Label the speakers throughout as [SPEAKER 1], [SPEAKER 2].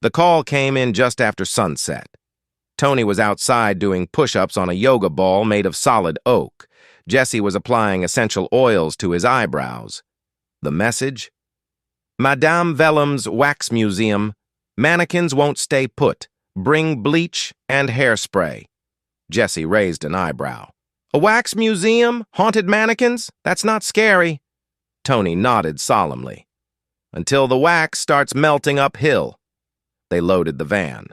[SPEAKER 1] The call came in just after sunset. Tony was outside doing push-ups on a yoga ball made of solid oak. Jesse was applying essential oils to his eyebrows. The message? Madame Vellum's Wax Museum. Mannequins won't stay put. Bring bleach and hairspray. Jesse raised an eyebrow. A wax museum? Haunted mannequins? That's not scary. Tony nodded solemnly. Until the wax starts melting uphill. They loaded the van.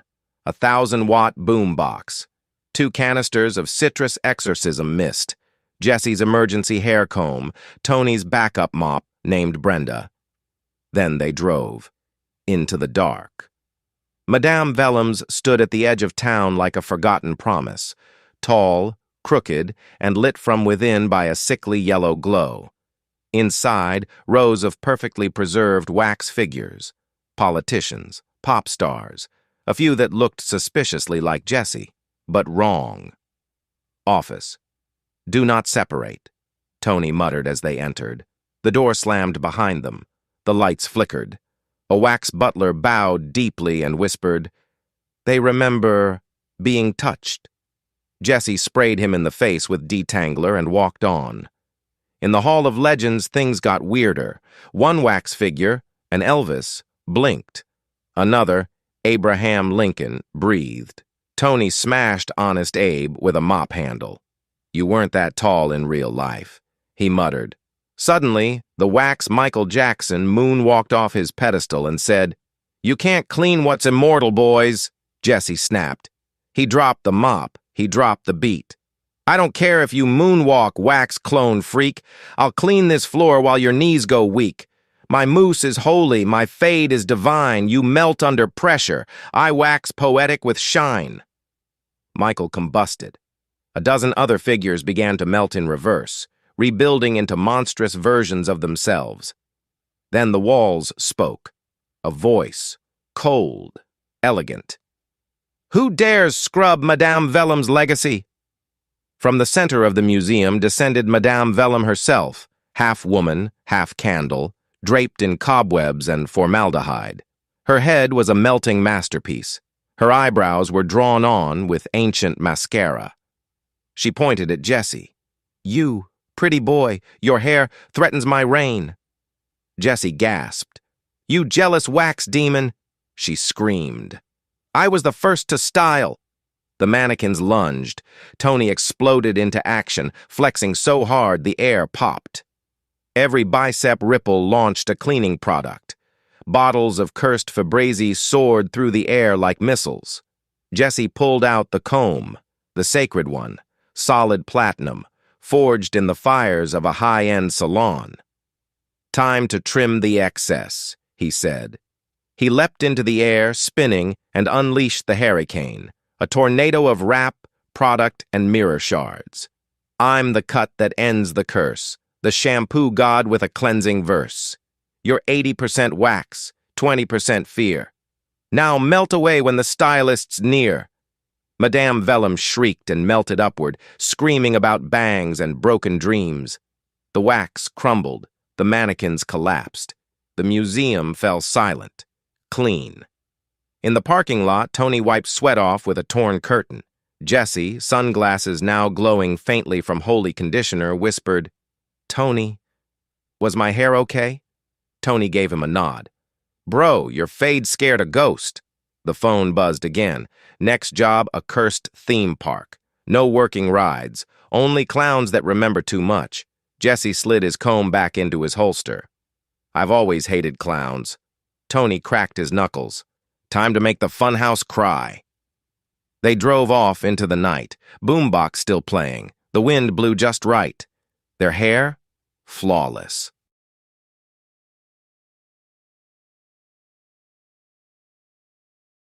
[SPEAKER 1] A 1,000-watt boombox. 2 canisters of citrus exorcism mist. Jesse's emergency hair comb. Tony's backup mop, named Brenda. Then they drove. Into the dark. Madame Vellum's stood at the edge of town like a forgotten promise. Tall, crooked, and lit from within by a sickly yellow glow. Inside, rows of perfectly preserved wax figures. Politicians, pop stars, a few that looked suspiciously like Jesse, but wrong. Office. Do not separate, Tony muttered as they entered. The door slammed behind them. The lights flickered. A wax butler bowed deeply and whispered, "They remember being touched." Jesse sprayed him in the face with detangler and walked on. In the Hall of Legends, things got weirder. One wax figure, an Elvis, blinked. Another, Abraham Lincoln, breathed. Tony smashed Honest Abe with a mop handle. "You weren't that tall in real life," he muttered. Suddenly, the wax Michael Jackson moonwalked off his pedestal and said, "You can't clean what's immortal, boys," Jesse snapped. He dropped the mop. He dropped the beat. "I don't care if you moonwalk, wax clone freak. I'll clean this floor while your knees go weak. My mousse is holy, my fade is divine. You melt under pressure. I wax poetic with shine." Michael combusted. A dozen other figures began to melt in reverse, rebuilding into monstrous versions of themselves. Then the walls spoke. A voice, cold, elegant. "Who dares scrub Madame Vellum's legacy?" From the center of the museum descended Madame Vellum herself, half woman, half candle, draped in cobwebs and formaldehyde. Her head was a melting masterpiece. Her eyebrows were drawn on with ancient mascara. She pointed at Jesse. "You, pretty boy, your hair threatens my reign." Jesse gasped. "You jealous wax demon!" She screamed. "I was the first to style." The mannequins lunged. Tony exploded into action, flexing so hard the air popped. Every bicep ripple launched a cleaning product. Bottles of cursed Febreze soared through the air like missiles. Jesse pulled out the comb, the sacred one, solid platinum, forged in the fires of a high-end salon. "Time to trim the excess," he said. He leapt into the air, spinning, and unleashed the hurricane, a tornado of wrap, product, and mirror shards. "I'm the cut that ends the curse, the shampoo god with a cleansing verse. You're 80% wax, 20% fear. Now melt away when the stylist's near." Madame Vellum shrieked and melted upward, screaming about bangs and broken dreams. The wax crumbled. The mannequins collapsed. The museum fell silent, clean. In the parking lot, Tony wiped sweat off with a torn curtain. Jesse, sunglasses now glowing faintly from holy conditioner, whispered, "Tony, was my hair okay?" Tony gave him a nod. "Bro, your fade scared a ghost." The phone buzzed again. Next job, a cursed theme park. No working rides, only clowns that remember too much. Jesse slid his comb back into his holster. "I've always hated clowns." Tony cracked his knuckles. "Time to make the funhouse cry." They drove off into the night, boombox still playing. The wind blew just right. Their hair? Flawless.